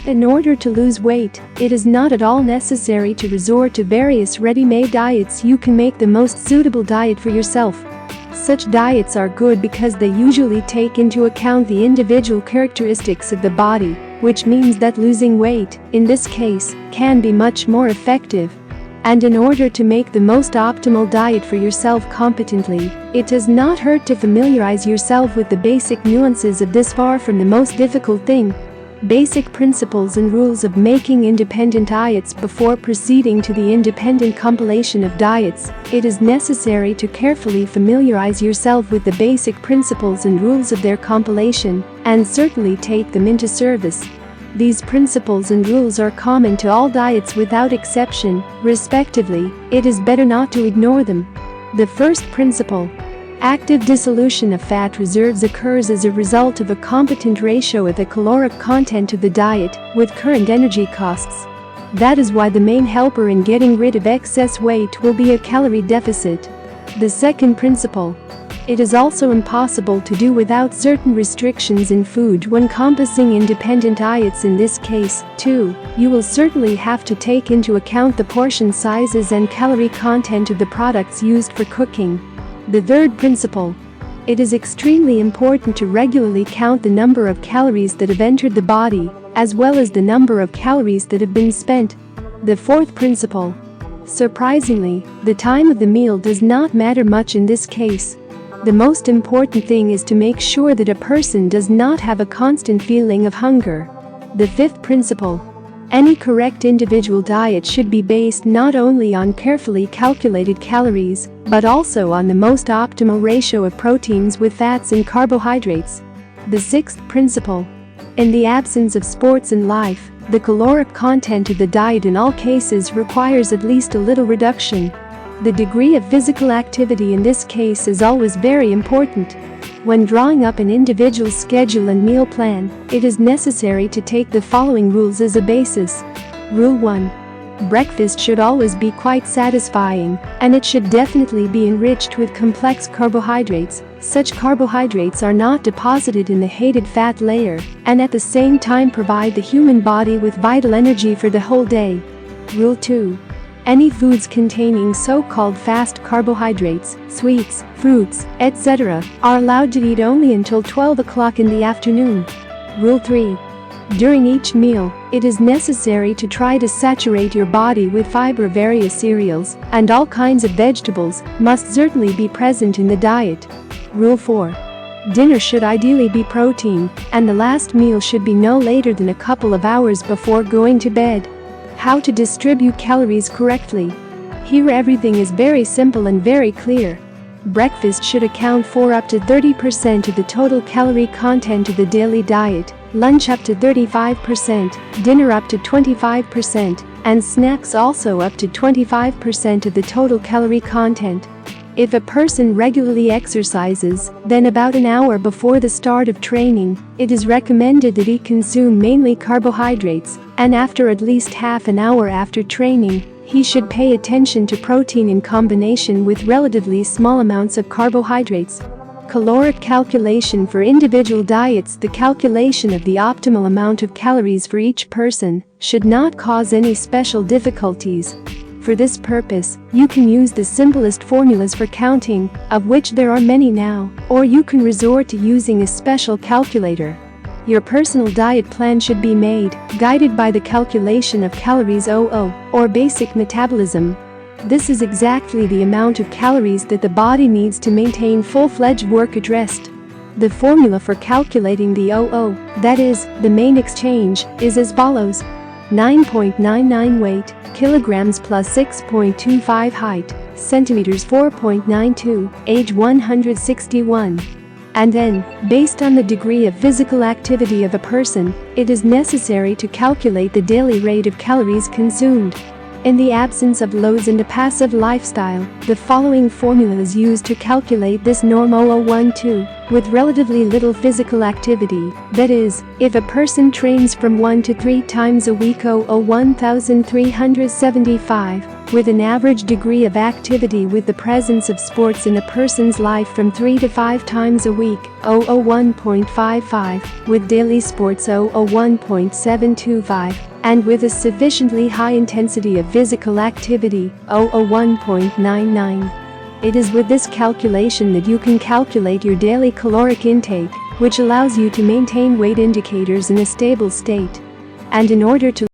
In order to lose weight, it is not at all necessary to resort to various ready-made diets. You can make the most suitable diet for yourself. Such diets are good because they usually take into account the individual characteristics of the body, which means that losing weight, in this case, can be much more effective. And in order to make the most optimal diet for yourself competently, it does not hurt to familiarize yourself with the basic nuances of this far from the most difficult thing. Basic principles and rules of making independent diets. Before proceeding to the independent compilation of diets, it is necessary to carefully familiarize yourself with the basic principles and rules of their compilation, and certainly take them into service. These principles and rules are common to all diets without exception, respectively. It is better not to ignore them. The first principle: active dissolution of fat reserves occurs as a result of a competent ratio of the caloric content of the diet with current energy costs. That is why the main helper in getting rid of excess weight will be a calorie deficit. The second principle: it is also impossible to do without certain restrictions in food when compassing independent diets. In this case, too, you will certainly have to take into account the portion sizes and calorie content of the products used for cooking. The third principle: it is extremely important to regularly count the number of calories that have entered the body, as well as the number of calories that have been spent. The fourth principle: surprisingly, the time of the meal does not matter much in this case. The most important thing is to make sure that a person does not have a constant feeling of hunger. The fifth principle: any correct individual diet should be based not only on carefully calculated calories, but also on the most optimal ratio of proteins with fats and carbohydrates. The sixth principle: in the absence of sports in life, the caloric content of the diet in all cases requires at least a little reduction. The degree of physical activity in this case is always very important. When drawing up an individual schedule and meal plan, it is necessary to take the following rules as a basis. Rule 1. Breakfast should always be quite satisfying, and it should definitely be enriched with complex carbohydrates. Such carbohydrates are not deposited in the hated fat layer, and at the same time provide the human body with vital energy for the whole day. Rule 2. Any foods containing so-called fast carbohydrates, sweets, fruits, etc., are allowed to eat only until 12 o'clock in the afternoon. Rule 3. During each meal, it is necessary to try to saturate your body with fiber. Various cereals and all kinds of vegetables must certainly be present in the diet. Rule 4. Dinner should ideally be protein, and the last meal should be no later than a couple of hours before going to bed. How to distribute calories correctly. Here everything is very simple and very clear. Breakfast should account for up to 30% of the total calorie content of the daily diet, lunch up to 35%, dinner up to 25%, and snacks also up to 25% of the total calorie content. If a person regularly exercises, then about an hour before the start of training, it is recommended that he consume mainly carbohydrates, and after at least half an hour after training, he should pay attention to protein in combination with relatively small amounts of carbohydrates. Caloric calculation for individual diets. The calculation of the optimal amount of calories for each person should not cause any special difficulties. For this purpose, you can use the simplest formulas for counting, of which there are many now, or you can resort to using a special calculator. Your personal diet plan should be made, guided by the calculation of calories or basic metabolism. This is exactly the amount of calories that the body needs to maintain full-fledged work at rest. The formula for calculating the that is, the main exchange, is as follows: 9.99 weight, kilograms plus 6.25 height, centimeters 4.92, age 161. And then, based on the degree of physical activity of a person, it is necessary to calculate the daily rate of calories consumed. In the absence of lows and a passive lifestyle, the following formula is used to calculate this norm 0012, with relatively little physical activity. That is, if a person trains from 1 to 3 times a week 1375, with an average degree of activity with the presence of sports in a person's life from 3 to 5 times a week, 001.55, with daily sports 001.725, and with a sufficiently high intensity of physical activity, 001.99. It is with this calculation that you can calculate your daily caloric intake, which allows you to maintain weight indicators in a stable state. And in order to